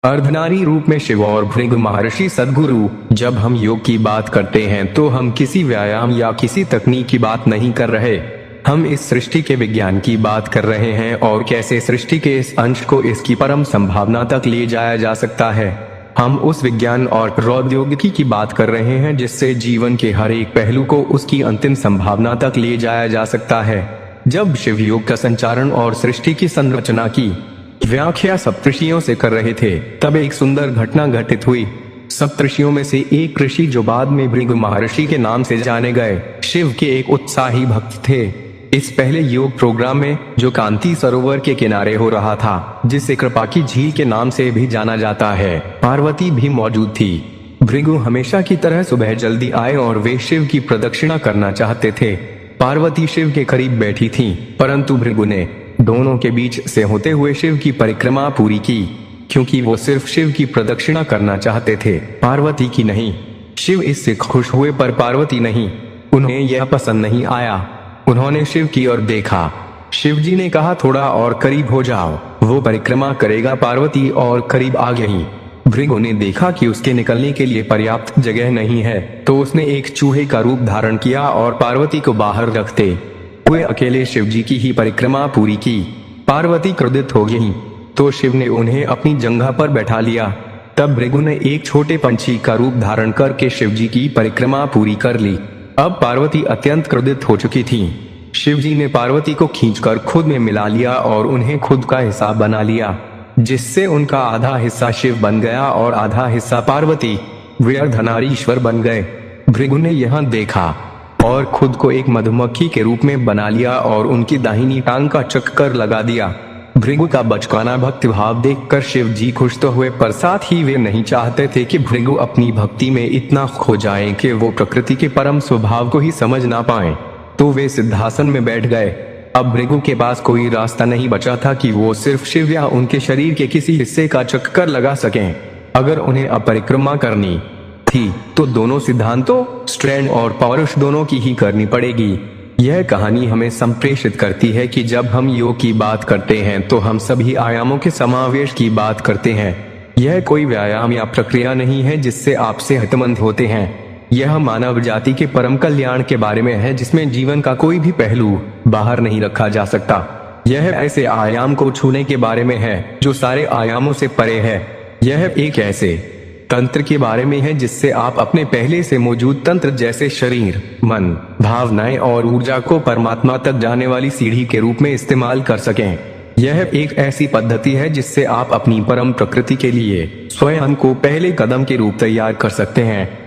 अर्धनारी रूप में शिव और भृगु महर्षि सद्गुरु। जब हम योग की बात करते हैं तो हम किसी व्यायाम या किसी तकनीक की बात नहीं कर रहे। हम इस सृष्टि के विज्ञान की बात कर रहे हैं और कैसे सृष्टि के इस अंश को इसकी परम संभावना तक ले जाया जा सकता है। हम उस विज्ञान और प्रौद्योगिकी की बात कर रहे हैं जिससे जीवन के हर एक पहलू को उसकी अंतिम संभावना तक ले जाया जा सकता है। जब शिव योग का संचारण और सृष्टि की संरचना की व्याख्या सप्तऋषियों से कर रहे थे, तब एक सुंदर घटना घटित हुई। सप्तऋषियों में से एक ऋषि, जो बाद में भृगु महर्षि के नाम से जाने गए, शिव के एक उत्साही भक्त थे। इस पहले योग प्रोग्राम में, जो कांति सरोवर के किनारे हो रहा था, जिसे कृपा की झील के नाम से भी जाना जाता है, पार्वती भी मौजूद थी। भृगु हमेशा की तरह सुबह जल्दी आए और वे शिव की प्रदक्षिणा करना चाहते थे। पार्वती शिव के करीब बैठी थीं, परंतु भृगु ने दोनों के बीच से होते हुए शिव की परिक्रमा पूरी की, क्योंकि वो सिर्फ शिव की प्रदक्षिणा करना चाहते थे, पार्वती की नहीं। शिव इससे खुश हुए, पर पार्वती नहीं। उन्हें यह पसंद नहीं आया। उन्होंने शिव की ओर देखा। शिव जी ने कहा, थोड़ा और करीब हो जाओ। वो परिक्रमा करेगा। पार्वती और करीब आ गई। भृगु ने देखा कि उसके निकलने के लिए पर्याप्त जगह नहीं है, तो उसने एक चूहे का रूप धारण किया और पार्वती को बाहर रखते हुए अकेले शिव जी की ही परिक्रमा पूरी की। पार्वती क्रोधित हो गई, तो शिव ने उन्हें अपनी जंघा पर बैठा लिया। तब भृगु ने एक छोटे पंछी का रूप धारण करके शिव जी की परिक्रमा पूरी कर ली। अब पार्वती अत्यंत क्रोधित हो चुकी थी। शिव जी ने पार्वती को खींचकर खुद में मिला लिया और उन्हें खुद का हिस्सा बना लिया, जिससे उनका आधा हिस्सा शिव बन गया और आधा हिस्सा पार्वती। वे अर्धनारीश्वर बन गए। भृगु ने यह देखा और खुद को एक मधुमक्खी के रूप में बना लिया और उनकी दाहिनी टांग का चक्कर लगा दिया। भृगु का बचकाना भक्तिभाव देखकर शिव जी खुश तो हुए, पर साथ ही वे नहीं चाहते थे कि भृगु अपनी भक्ति में इतना खो जाएं कि वो प्रकृति के परम स्वभाव को ही समझ ना पाएं। तो वे सिद्धासन में बैठ गए। अब भृगु के पास कोई रास्ता नहीं बचा था कि वो सिर्फ शिव या उनके शरीर के किसी हिस्से का चक्कर लगा सकें। अगर उन्हें अपरिक्रमा करनी थी तो दोनों सिद्धांतों, स्ट्रैंड और पौरुष दोनों की ही करनी पड़ेगी। यह कहानी हमें संप्रेषित करती है कि जब हम योग की बात करते हैं तो हम सभी आयामों के समावेश की बात करते हैं। यह कोई व्यायाम या प्रक्रिया नहीं है जिससे आप सेहतमंद होते हैं। यह मानव जाति के परम कल्याण के बारे में है, जिसमें जीवन का कोई भी पहलू बाहर नहीं रखा जा सकता। यह ऐसे आयाम को छूने के बारे में है जो सारे आयामों से परे है। यह एक ऐसे तंत्र के बारे में है जिससे आप अपने पहले से मौजूद तंत्र, जैसे शरीर, मन, भावनाएं और ऊर्जा को परमात्मा तक जाने वाली सीढ़ी के रूप में इस्तेमाल कर सकें। यह एक ऐसी पद्धति है जिससे आप अपनी परम प्रकृति के लिए स्वयं को पहले कदम के रूप तैयार कर सकते हैं।